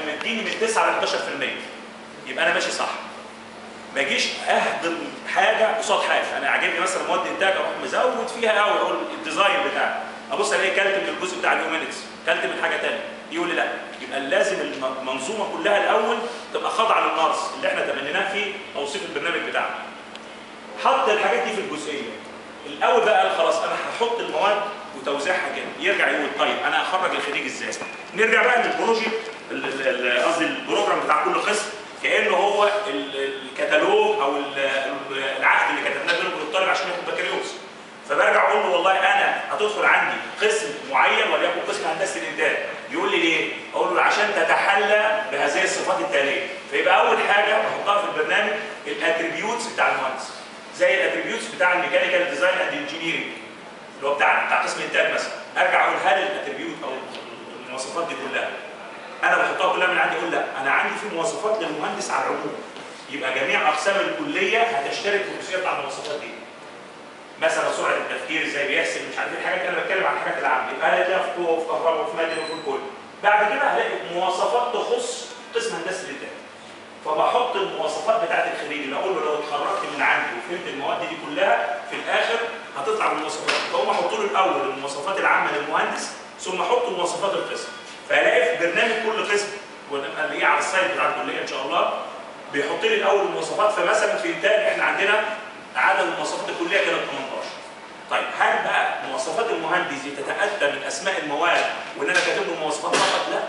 مديني من 9 ل 11%، يبقى انا ماشي صح. ما اجيش اهضم حاجه قصاد حاجه. انا عاجبني مثلا مواد انتاج اروح مزود فيها قوي، اقول الديزاين بتاعي، ابص الاقي كلت من الجزء بتاع الهيومانيتس، كلت من حاجه ثانيه، يقول لي لا. يبقى لازم المنظومه كلها الاول تبقى خاضعه للنص اللي احنا تبنيناه في توصيف البرنامج بتاعنا. حط الحاجات دي في الجزئيه الاول بقى، قال خلاص انا هحط المواد وتوزيعها كده. يرجع يقول طيب انا هخرج الخريج ازاي؟ نرجع بقى للبروجكت، قصدي البروجرام بتاع كل قسم، كانه هو الكتالوج او العقد اللي كتبناه بينه وبين الطالب عشان ياخد بكالوريوس. فبرجع اقول له والله انا هتدخل عندي قسم معين وليكن قسم هندسه الانتاج. يقول لي ليه؟ اقول له عشان تتحلى بهذه الصفات التاليه. فيبقى اول حاجه بحطها في البرنامج الاتريبيوتس بتاع المهندس، زي الاتريبيوتس بتاع الميكانيكال ديزاين اند انجينيرنج اللي هو بتاع قسم انتاج مثلا. ارجع اقول هل الاتريبيوت او المواصفات دي كلها انا بحطها كلها من عندي؟ اقول لا، انا عندي في مواصفات للمهندس على العموم، يبقى جميع اقسام الكليه هتشترك في الجزئيه بتاع المواصفات دي. مثلا سرعه التفكير، ازاي بيحسب، مش عارف ايه الحاجات. انا بتكلم عن الحاجات العامه، يبقى هلاقيها في قوه وفي كهرباء وفي مدني وفي الكل. بعد كده هلاقي مواصفات تخص قسم هندسه الانتاج، فبحط المواصفات بتاعت الخريج اللي اقول له لو اتخرجت من عندي وفهمت المواد دي كلها في الاخر هتطلع بالمواصفات. فهم احط له الاول المواصفات العامه للمهندس ثم احط مواصفات القسم. فهلاقي في برنامج كل قسم ونلاقيه على السايت بتاع الكليه ان شاء الله بيحط لي الاول المواصفات. فمثلا في انتاج احنا عندنا عدد المواصفات الكليه كانت 18. طيب هل بقى مواصفات المهندس تتاتى من اسماء المواد وان انا كاتب له مواصفات فقط؟ لا،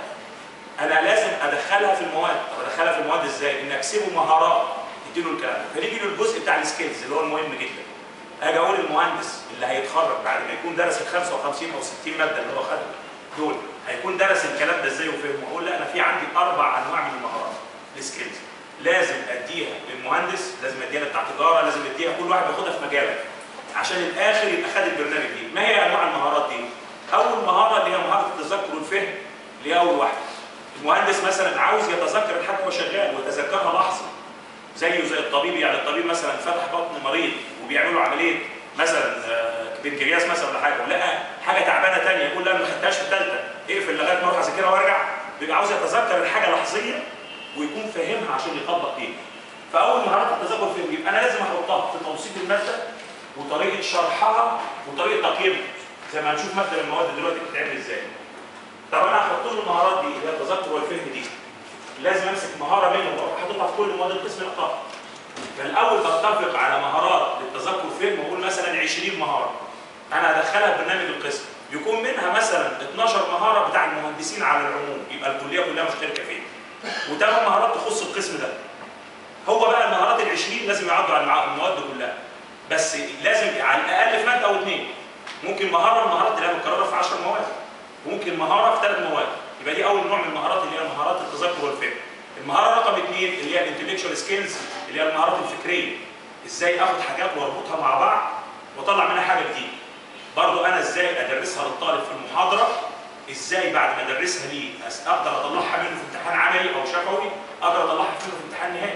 انا لازم ادخلها في المواد. طب ادخلها في المواد ازاي؟ ان اكسبه مهارات اديله الكلام ده. فنيجي له الجزء بتاع السكيلز اللي هو المهم جدا. اجي اقول المهندس اللي هيتخرج بعد ما يكون درس ال 55 او 60 ماده اللي هو خدهم دول هيكون درس الكلام ده ازاي وفهمه؟ اقول لا، انا في عندي 4 انواع من المهارات السكيلز لازم اديها للمهندس، لازم اديها بتاع تجاره، لازم اديها كل واحد ياخدها في مجاله عشان الاخر يبقى خد البرنامج دي. ما هي انواع المهارات دي؟ اول مهاره اللي هي مهاره التذكر والفهم، اللي هي اول واحده. المهندس مثلا عاوز يتذكر الحاجه وهو شغال ويتذكرها لحظه، زيه زي الطبيب. يعني الطبيب مثلا فتح بطن مريض وبيعملوا عمليه مثلا بنكرياس مثلا ولا حاجه، ولقى حاجه تعبانه ثانيه، يقول لا انا ما خدتهاش في الثالثه، اقفل لغايه ما اروح اذاكرها وارجع. بيبقى عاوز يتذكر الحاجه لحظيا ويكون فاهمها عشان يطبق بيها. فاول مهارات التذكر فهم، يبقى انا لازم احطها في توصيف الماده وطريقه شرحها وطريقه تقييمها، زي ما هنشوف ماده من المواد دلوقتي بتتعمل ازاي. طب انا هحط له المهارات دي اللي هي التذكر والفهم دي، لازم امسك مهاره منهم واروح حاططها في كل مواد القسم نقطه. فالاول بتفق على مهارات للتذكر فهم واقول مثلا 20 مهاره انا هدخلها في برنامج القسم، يكون منها مثلا 12 مهاره بتاع المهندسين على العموم، يبقى الكليه كلها مشتركه فيها، و8 مهارات تخص القسم ده. هو بقى المهارات ال20 لازم يعدوا على المواد كلها، بس لازم على الاقل في ماده او 2. ممكن مهاره من المهارات اللي هي متكرره في 10 مواد، وممكن مهاره في 3 مواد. يبقى دي اول نوع من المهارات اللي هي مهارات التذكر والفهم. المهاره رقم 2 اللي هي الانتلكشوال سكيلز، اللي هي المهارات الفكريه. ازاي اخد حاجات واربطها مع بعض واطلع منها حاجه جديده. برضو انا ازاي ادرسها للطالب في المحاضره، ازاي بعد ما ادرسها ليه اقدر اطلعها منه في امتحان عملي او شفوي، اقدر اطلعها منه في امتحان نهائي.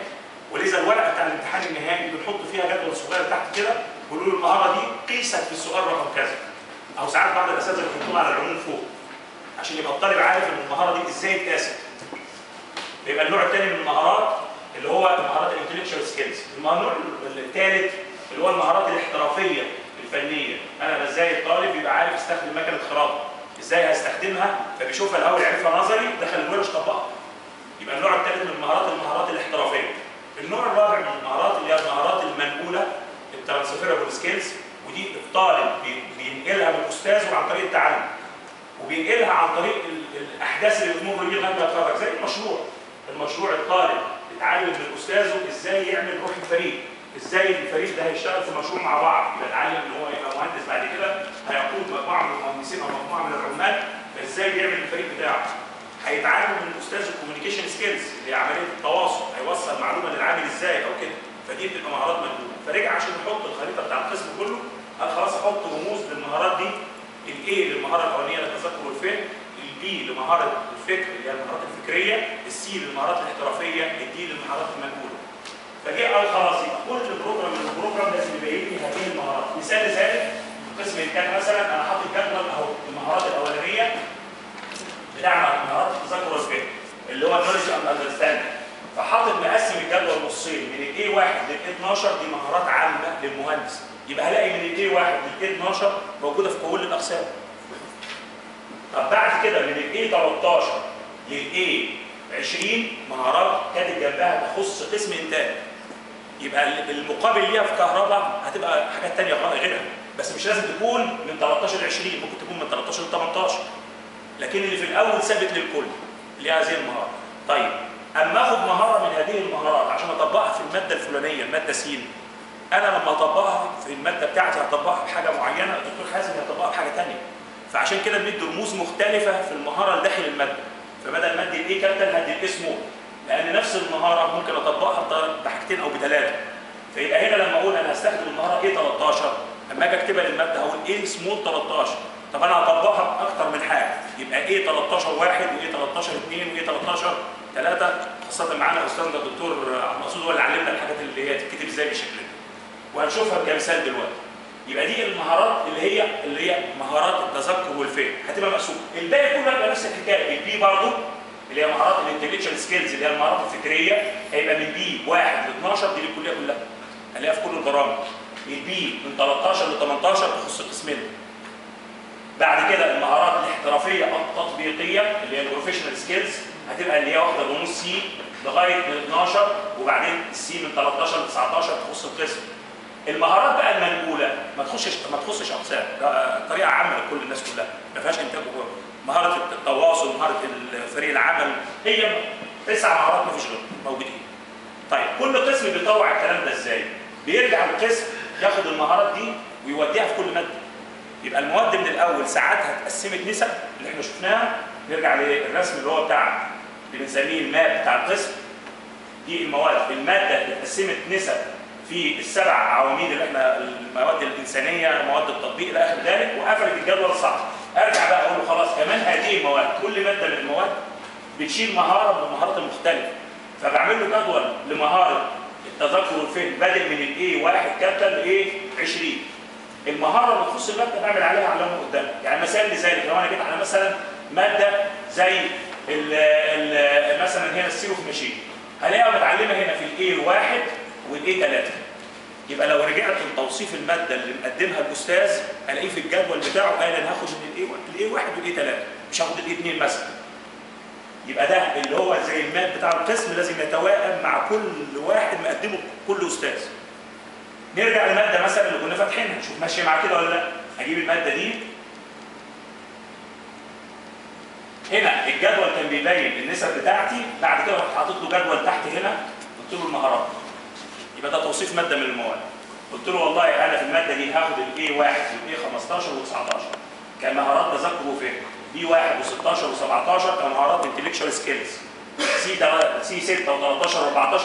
ولذا الورقه بتاع الامتحان النهائي بنحط فيها جدول صغير تحت كده بيقولوا له المهاره دي قيست في السؤال رقم كذا، او ساعات بعض الاساتذه بيحطوها على العموم فوق عشان يبقى الطالب عارف ان المهاره دي ازاي اتقاست. يبقى النوع الثاني من المهارات اللي هو مهارات الانتلكشوال سكيلز. النوع الثالث اللي هو المهارات الاحترافيه الفنيه. انا ازاي الطالب يبقى عارف يستخدم مكنه خراطه، ازاي هستخدمها، فبيشوفها الاول يعرفها نظري، دخل الورش طبقها. يبقى النوع الثالث من المهارات الاحترافيه. النوع الرابع من المهارات اللي هي المهارات المنقوله، الترانسفيربل سكيلز، ودي الطالب بينقلها من استاذه عن طريق التعلم، وبينقلها عن طريق الاحداث اللي بتمر بيه لغايه ما يتخرج. زي المشروع الطالب اتعلم من استاذه ازاي يعمل روح الفريق، ازاي الفريق ده هيشتغل في مشروع مع بعض، يبقى اتعلم ان هو يبقى مهندس بعد كده هيقود مجموعه من المهندسين او مجموعه من العمال، فازاي بيعمل الفريق بتاعه. هيتعلم من الاستاذ الكوميونيكيشن سكيلز اللي هي عمليه التواصل، هيوصل معلومه للعامل ازاي او كده، فدي بتبقى مهارات مجنونه. فرجع عشان يحط الخريطه بتاع القسم كله قال خلاص احط رموز للمهارات دي. الاي للمهاره الاولانيه للتذكر والفهم، البي لمهاره الفكر اللي هي المهارات الفكريه، السي للمهارات الاحترافيه، الدي للمهارات المنقوله. فجاء قال خلاص يبقى كل بروجرام من البروجرام لازم يبين لي هذه المهارات. مثال ثالث قسم الانتاج مثلا انا حاطط جدول اهو المهارات الاولانيه بتاع مهارات التذكر والفهم. اللي هو النولج اند اندرستاندينج. فحاطط مقسم الجدول نصين، من الاي 1 للاي 12 دي مهارات عامه للمهندس، يبقى هلاقي من الاي 1 للاي 12 موجوده في كل الاقسام. طب بعد كده من الاي 13 للاي 20 مهارات كانت جنبها تخص قسم انتاج. يبقى المقابل ليها في كهرباء هتبقى حاجات ثانيه غيرها، بس مش لازم تكون من 13 ل 20، ممكن تكون من 13 ل 18. لكن اللي في الاول ثابت للكل اللي هي هذه المهاره. طيب اما اخد مهاره من هذه المهارات عشان اطبقها في الماده الفلانيه، الماده س، انا لما اطبقها في الماده بتاعتي هطبقها بحاجه معينه، الدكتور حازم هيطبقها بحاجه ثانيه. فعشان كده بندي رموز مختلفه في المهاره اللي داخل الماده. فبدل ما ادي الاي كابيتال هدي الاي سمول، لان نفس المهاره ممكن اطبقها بحاجتين او بثلاثه. فيبقى هنا لما اقول انا هستخدم المهاره اي 13، لما اجي اكتبها للماده هقول اي سمول 13. طب انا هطبقها باكثر من حاجه، يبقى اي 13 1 واي 13 2 واي 13 3، خاصه معانا استاذنا الدكتور عبد المقصود هو اللي علمنا الحاجات اللي هي تتكتب ازاي بالشكل ده. وهنشوفها كمثال دلوقتي. يبقى دي المهارات اللي هي مهارات التذكر والفهم، هتبقى مقسومه. الباقي كله هيبقى نفس الحكايه. البي برضه اللي هي مهارات الانتلكشوال سكيلز اللي هي المهارات الفكريه، هيبقى من بي 1 ل 12 دي للكليه كلها. هنلاقيها في كل البرامج. البي من 13 ل 18 تخص قسمين. بعد كده المهارات الاحترافيه التطبيقيه اللي هي البروفيشنال سكيلز هتبقى اللي هي واخده رموز سي لغايه من 12، وبعدين السي من 13 ل 19 تخص القسم. المهارات بقى المنقوله ما تخصش اقسام، ده طريقه عامه لكل الناس كلها، ما فيهاش انتاج وجوه. مهاره التواصل، مهاره فريق العمل، هي 9 مهارات ما فيش غيرهم موجودين. طيب كل قسم بيطوع الكلام ده ازاي؟ بيرجع القسم ياخد المهارات دي ويوديها في كل ماده. يبقى المواد من الاول ساعاتها اتقسمت نسب اللي احنا شفناها، نرجع للرسم اللي هو بتاع اللي بنسميه الماب بتاع القسم. دي المواد، الماده اتقسمت نسب في ال7 عواميد اللي احنا المواد الانسانيه، مواد التطبيق الى اخر ذلك، وقفلت الجدول الصح. ارجع بقى اقول له خلاص كمان هذه المواد، كل ماده من المواد بتشيل مهاره من المهارات المختلفه. فبعمل له جدول لمهاره التذكر والفهم بادئ من الاي 1 كابيتال لايه 20. المهاره اللي تخص الماده بعمل عليها علامه قدامها. يعني مثال لذلك لو انا جيت على مثلا ماده زي مثلا هنا السيرو في ماشين، هلاقيها متعلمه هنا في الاي 1 والاي 3. يبقى لو رجعت لتوصيف الماده اللي مقدمها الاستاذ الاقيه في الجدول بتاعه قال انا هاخد من الاي 1 والاي 3، مش هاخد الاي 2 مثلا. يبقى ده اللي هو زي الماب بتاع القسم لازم يتوائم مع كل واحد مقدمه كل استاذ. نرجع لماده مثلا اللي كنا فاتحينها، نشوف ماشيه مع كده ولا لا. هجيب الماده دي هنا، الجدول كان بيبين النسب بتاعتي، بعد كده رحت حاطط له جدول تحت هنا قلت له المهارات. يبقى ده توصيف ماده من المواد. قلت له والله انا في الماده دي هاخد الاي 1 والاي 15 و19 كمهارات تذكر وفهم، بي 1 و16 و17 كمهارات انتلكشوال سكيلز، سي 6 و13 و14